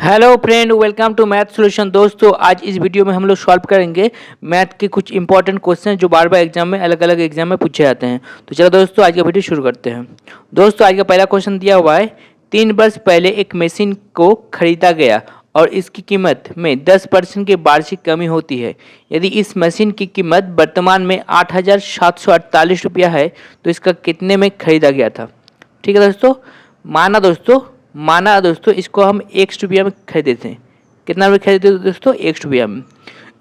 Hello friend, welcome to math solution. दोस्तों, आज इस वीडियो में हम लोग सॉल्व करेंगे मैथ के कुछ इंपॉर्टेंट क्वेश्चन जो बार बार एग्जाम में अलग अलग एग्जाम में पूछे जाते हैं। तो चलो दोस्तों, आज का वीडियो शुरू करते हैं। दोस्तों, आज का पहला क्वेश्चन दिया हुआ है, 3 वर्ष पहले एक मशीन को खरीदा गया और इसकी कीमत में 10% की वार्षिक कमी होती है। यदि इस मशीन की कीमत वर्तमान में 8,748 रुपया है तो इसका कितने में खरीदा गया था। ठीक है दोस्तों, माना दोस्तों इसको हम 1 रुपया में खरीदे थे। कितना में खरीदे थे दोस्तों? 1 रुपया में।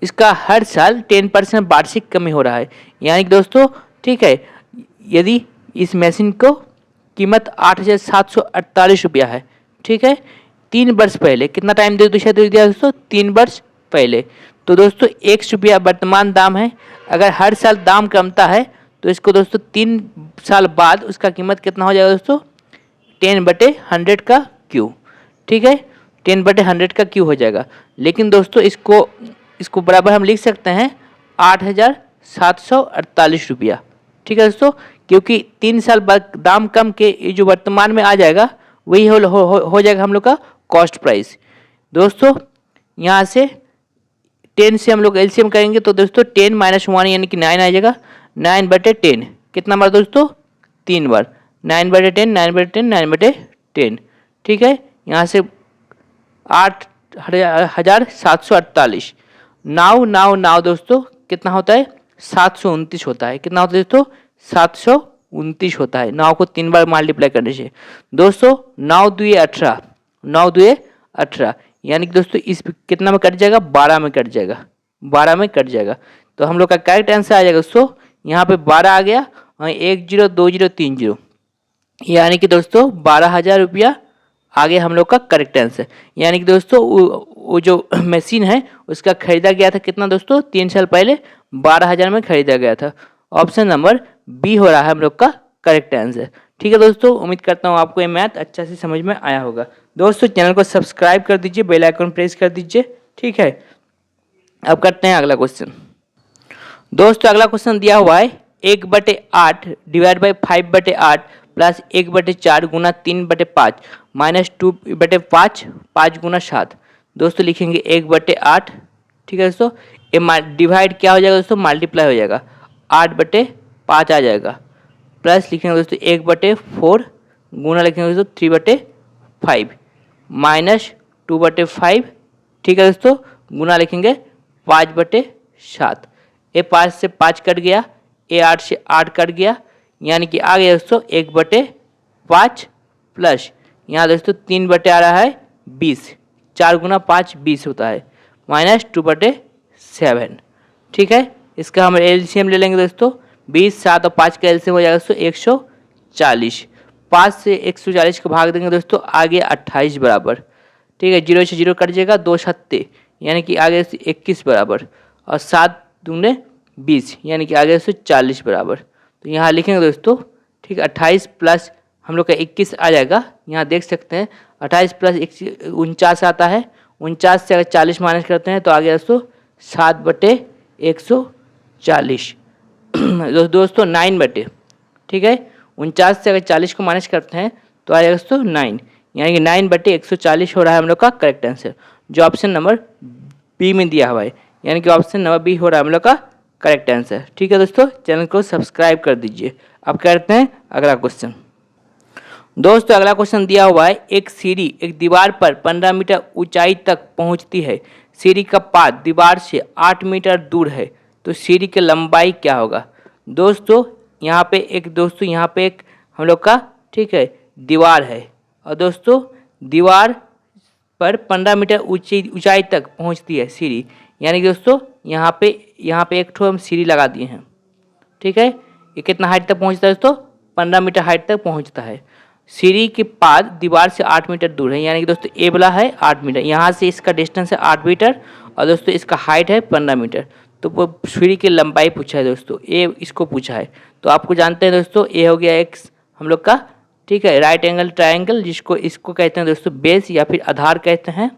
इसका हर साल 10% वार्षिक कमी हो रहा है, यानी कि दोस्तों ठीक है, यदि इस मशीन को कीमत 8,748 रुपया है, ठीक है, 3 वर्ष पहले, कितना टाइम दे दिया दोस्तों? 3 वर्ष पहले। तो दोस्तों 1 रुपया वर्तमान दाम है। अगर हर साल दाम कमता है तो इसको दोस्तों 3 साल बाद उसका कीमत कितना हो जाएगा दोस्तों? 10/100 का क्यू। ठीक है, 10/100 का क्यू हो जाएगा। लेकिन दोस्तों इसको बराबर हम लिख सकते हैं 8,748 रुपया। ठीक है दोस्तों, क्योंकि 3 साल बाद दाम कम के ये जो वर्तमान में आ जाएगा वही हो जाएगा हम लोग का कॉस्ट प्राइस। दोस्तों यहाँ से 10 से हम लोग एलसीएम करेंगे तो दोस्तों 10 - 1 यानी कि 9 आ जाएगा। 9/10 कितना बार दोस्तों? 3 बार। 9/10 9/10 9/10। ठीक है, यहाँ से 8,748 नाव दोस्तों कितना होता है? 729 होता है। कितना होता है दोस्तों? 729 होता है। नाव को 3 बार मल्टीप्लाई करने से दोस्तों 9×2 = 18, 9×2 = 18, यानी कि दोस्तों इस कितना में कट जाएगा? 12 में कट जाएगा, 12 में कट जाएगा। तो हम लोग का करेक्ट आंसर आ जाएगा दोस्तों, यहाँ पे 12 आ गया और 1 0 2 0 3 0, यानी कि दोस्तों 12,000 रुपया आगे हम लोग का करेक्ट आंसर। यानी कि दोस्तों वो जो मशीन है उसका खरीदा गया था कितना दोस्तों? 3 साल पहले 12,000 में खरीदा गया था। ऑप्शन नंबर बी हो रहा है हम लोग का करेक्ट आंसर। ठीक है दोस्तों, उम्मीद करता हूँ आपको ये मैथ अच्छा से समझ में आया होगा। दोस्तों चैनल को सब्सक्राइब कर दीजिए, बेल आइकन प्रेस कर दीजिए। ठीक है, अब करते हैं अगला क्वेश्चन। दोस्तों अगला क्वेश्चन दिया हुआ है, 1/8 divide by 5/8 plus 1/4 Guna 3/5 minus 2/5 5 गुना 7। दोस्तों लिखेंगे 1/8। ठीक है दोस्तों, ये डिवाइड क्या हो जाएगा दोस्तों? मल्टीप्लाई हो जाएगा, 8/5 आ जाएगा। प्लस लिखेंगे दोस्तों 1/4 गुना लिखेंगे दोस्तों 3/5 माइनस 2/5। ठीक है दोस्तों, गुना लिखेंगे 5/7। ये 5 से 5 कट गया, ये 8 से 8 कट गया, यानी कि आ गया दोस्तों 1/5 प्लस यहाँ दोस्तों 3 आ रहा है 20, 4 गुना 5 20 होता है, माइनस 2/7। ठीक है, इसका हम एलसीएम ले लेंगे दोस्तों। 20 7 और 5 का एलसीएम हो जाएगा दोस्तों 140। 5 से 140 को भाग देंगे दोस्तों, आगे 28 बराबर। ठीक है, 0 से 0 कट जाएगा, 2 7 यानी कि आगे 21 बराबर, और 7 दूने 20 यानी कि आगे दोस्तों 40 बराबर। तो यहाँ लिखेंगे दोस्तों, ठीक है, 28 प्लस हम लोग का 21 आ जाएगा। यहाँ देख सकते हैं 28 प्लस 49 आता है। 49 से अगर 40 माइनस करते हैं तो आ गया दोस्तों 7/140। दोस्तों 9 ठीक है, 49 से अगर 40 को माइनस करते हैं तो आ जाएगा दोस्तों 9, यानी कि 9/140 हो रहा है हम लोग का करेक्ट आंसर, जो ऑप्शन नंबर बी में दिया हुआ है। यानी कि ऑप्शन नंबर बी हो रहा है हम लोग का करेक्ट आंसर। ठीक है दोस्तों, चैनल को सब्सक्राइब कर दीजिए। अब करते हैं अगला क्वेश्चन। दोस्तों अगला क्वेश्चन दिया हुआ है, एक सीढ़ी एक दीवार पर 15 मीटर ऊंचाई तक पहुंचती है। सीढ़ी का पाद दीवार से 8 मीटर दूर है, तो सीढ़ी की लंबाई क्या होगा। दोस्तों यहाँ पे एक हम लोग का ठीक है दीवार है, और दोस्तों दीवार पर 15 मीटर ऊंचाई तक पहुंचती है सीढ़ी, यानी कि दोस्तों यहाँ पे एक ठो हम सीढ़ी लगा दिए हैं। ठीक है, ये कितना हाइट तक पहुंचता है दोस्तों? 15 मीटर हाइट तक पहुंचता है। सीढ़ी के पाद दीवार से 8 मीटर दूर है, यानी कि दोस्तों ए वाला है 8 मीटर, यहाँ से इसका डिस्टेंस है 8 मीटर, और दोस्तों इसका हाइट है 15 मीटर। तो वो सीढ़ी की लंबाई पूछा है दोस्तों, ए इसको पूछा है। तो आपको जानते हैं दोस्तों, ए हो गया एक हम लोग का ठीक है राइट एंगल ट्रायंगल, इसको कहते हैं दोस्तों बेस या फिर आधार कहते हैं।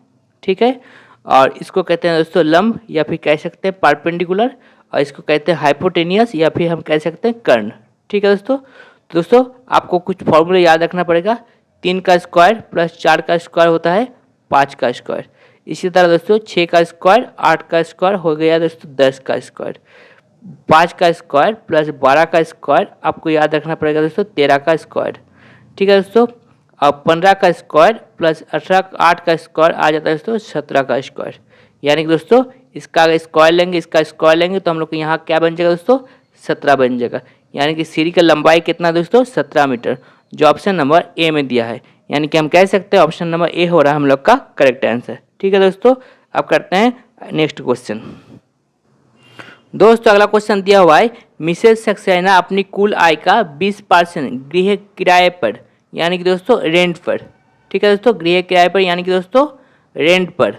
ठीक है, और इसको कहते हैं दोस्तों लंब या फिर कह सकते हैं परपेंडिकुलर, और इसको कहते हैं हाइपोटेनियस या फिर हम कह सकते हैं कर्ण। ठीक है दोस्तों आपको कुछ फॉर्मूले याद रखना पड़ेगा। 3 का स्क्वायर प्लस 4 का स्क्वायर होता है 5 का स्क्वायर। इसी तरह दोस्तों 6 का स्क्वायर, 8 का स्क्वायर हो गया दोस्तों 10 का स्क्वायर। 5 का स्क्वायर प्लस 12 का स्क्वायर आपको याद रखना पड़ेगा दोस्तों 13 का स्क्वायर। ठीक है दोस्तों, अब 15 का स्क्वायर प्लस 8 का स्क्वायर आ जाता है दोस्तों 17 का स्क्वायर। यानी कि दोस्तों इसका स्क्वायर लेंगे, इसका स्क्वायर लेंगे तो हम लोग को यहाँ क्या बन जाएगा दोस्तों 17 बन जाएगा। यानी कि सीढ़ी का लंबाई कितना दोस्तों 17 मीटर, जो ऑप्शन नंबर ए में दिया है। यानी कि हम कह सकते हैं ऑप्शन नंबर ए हो रहा है हम लोग का करेक्ट आंसर। ठीक है दोस्तों, अब करते हैं नेक्स्ट क्वेश्चन। दोस्तों अगला क्वेश्चन दिया हुआ है, मिसेस सक्सेना अपनी कुल आय का 20% गृह किराए पर यानी कि दोस्तों रेंट पर, ठीक है दोस्तों, गृह किराए पर यानी कि दोस्तों रेंट पर,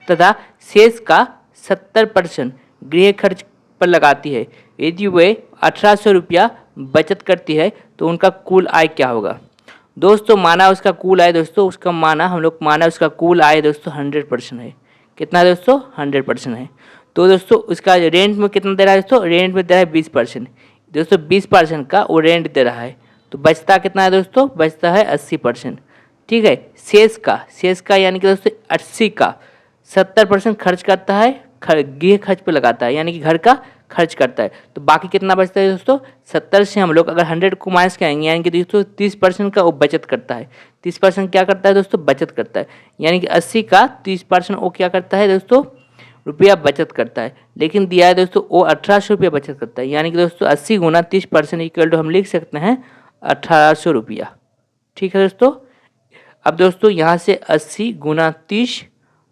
तथा शेष का 70% गृह खर्च पर लगाती है। यदि वे 1800 रुपया बचत करती है तो उनका कुल आय क्या होगा। दोस्तों माना उसका कुल आय दोस्तों, उसका माना हम लोग माना उसका कुल आय दोस्तों 100% है। कितना है दोस्तों 100% है। तो दोस्तों उसका रेंट में कितना दे रहा है दोस्तों, रेंट में दे रहा है 20%। दोस्तों 20% का वो रेंट दे रहा है, तो बचता कितना है दोस्तों, बचता है 80%। ठीक है, शेष का यानी कि दोस्तों 80 का 70% खर्च करता है, गृह खर्च पे लगाता है, यानी कि घर का खर्च करता है। तो बाकी कितना बचता है दोस्तों, 70 से हम लोग अगर 100 को माइनस करेंगे यानी कि दोस्तों 30% का वो बचत करता है। 30% क्या करता है दोस्तों, बचत करता है। यानी कि 80 का 30% वो क्या करता है दोस्तों, रुपया बचत करता है। लेकिन दिया है दोस्तों वो 1800 रुपया बचत करता है। यानी कि दोस्तों 80 गुना 30% इक्वल टू हम लिख सकते हैं 1800 रुपया। ठीक है दोस्तों, अब दोस्तों यहाँ से 80 गुना 30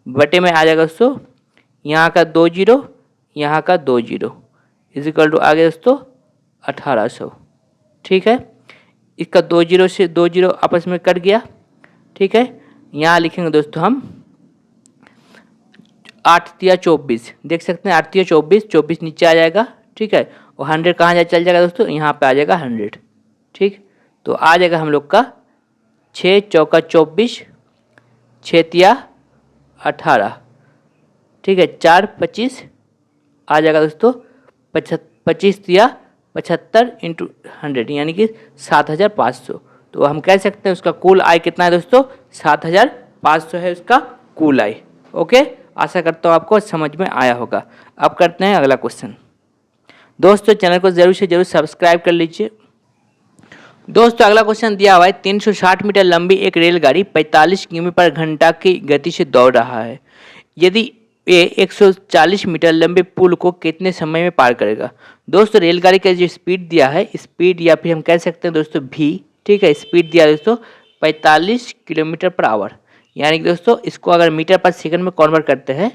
बटे में आ जाएगा दोस्तों यहाँ का 2 जीरो, यहाँ का 2 जीरो इज इक्वल टू आ गया दोस्तों 1800। ठीक है, इसका 2 जीरो से 2 जीरो आपस में कट गया। ठीक है, यहाँ लिखेंगे दोस्तों हम 8 तिया 24, देख सकते हैं 8 तिया 24, 24 नीचे आ जाएगा। ठीक है, और 100 कहाँ जा चल जाएगा दोस्तों, यहाँ पे आ जाएगा 100। ठीक, तो आ जाएगा हम लोग का 6 चौका 24, 6 तिया 18। ठीक है, 4 25 आ जाएगा दोस्तों 25 तिया 75 इंटू 100 यानी कि 7500। तो हम कह सकते हैं उसका कुल आय कितना है दोस्तों 7500 है उसका कुल आय। ओके, आशा करता हूँ आपको समझ में आया होगा। अब करते हैं अगला क्वेश्चन। दोस्तों चैनल को जरूर से जरूर सब्सक्राइब कर लीजिए। दोस्तों अगला क्वेश्चन दिया हुआ है, 360 मीटर लंबी एक रेलगाड़ी 45 किमी पर घंटा की गति से दौड़ रहा है। यदि ये 140 मीटर लंबे पुल को कितने समय में पार करेगा। दोस्तों रेलगाड़ी का जो स्पीड दिया है, स्पीड या फिर हम कह सकते हैं दोस्तों भी, ठीक है, स्पीड दिया है दोस्तों 45 किलोमीटर पर आवर। यानी कि दोस्तों इसको अगर मीटर पर सेकंड में कन्वर्ट करते हैं,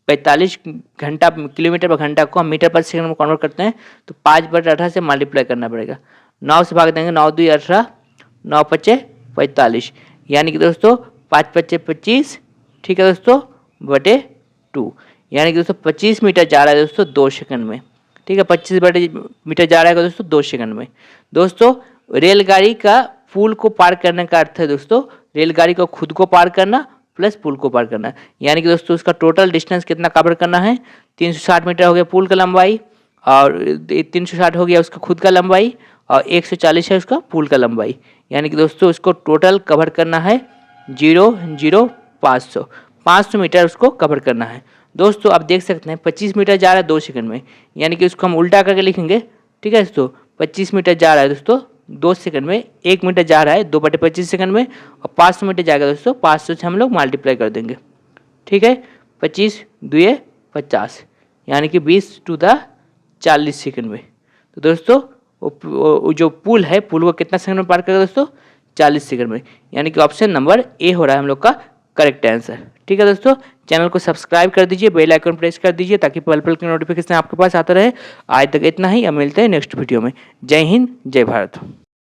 45 घंटा किलोमीटर पर घंटा को हम मीटर पर सेकंड में कन्वर्ट करते हैं तो 5/18 से मल्टीप्लाई करना पड़ेगा। 9 से भाग देंगे, 9 2 18, 9 5 45, यानी कि दोस्तों 5 5 25, ठीक है दोस्तों, बटे 2, यानी कि दोस्तों 25 मीटर जा रहा है दोस्तों 2 सेकंड में। ठीक है, 25 मीटर जा रहा है दोस्तों 2 सेकंड में। दोस्तों रेलगाड़ी का पुल को पार करने का अर्थ है दोस्तों रेलगाड़ी को खुद को पार करना प्लस पुल को पार करना। यानी कि दोस्तों उसका टोटल डिस्टेंस कितना कवर करना है, 360 मीटर हो गया पुल का लंबाई, और 360 हो गया उसका खुद का लंबाई, और 140 है उसका पुल का लंबाई। यानी कि दोस्तों उसको टोटल कवर करना है 500 मीटर उसको कवर करना है। दोस्तों आप देख सकते हैं 25 मीटर जा रहा है 2 सेकंड में, यानी कि उसको हम उल्टा करके लिखेंगे। ठीक है दोस्तों, 25 मीटर जा रहा है दोस्तों 2 सेकंड में, 1 मीटर जा रहा है 2/25 सेकंड में, और 500 मीटर जाएगा दोस्तों 500 से हम लोग मल्टीप्लाई कर देंगे। ठीक है, 25 2 50, यानी कि 20 टू द 40 सेकंड में। तो दोस्तों वो जो पुल है, पुल को कितना सेकंड में पार करेगा दोस्तों 40 सेकंड में। यानी कि ऑप्शन नंबर ए हो रहा है हम लोग का करेक्ट आंसर। ठीक है दोस्तों, चैनल को सब्सक्राइब कर दीजिए, बेल आइकन प्रेस कर दीजिए ताकि पल पल की नोटिफिकेशन आपके पास आता रहे। आज तक इतना ही, अब मिलते हैं नेक्स्ट वीडियो में। जय हिंद, जय भारत।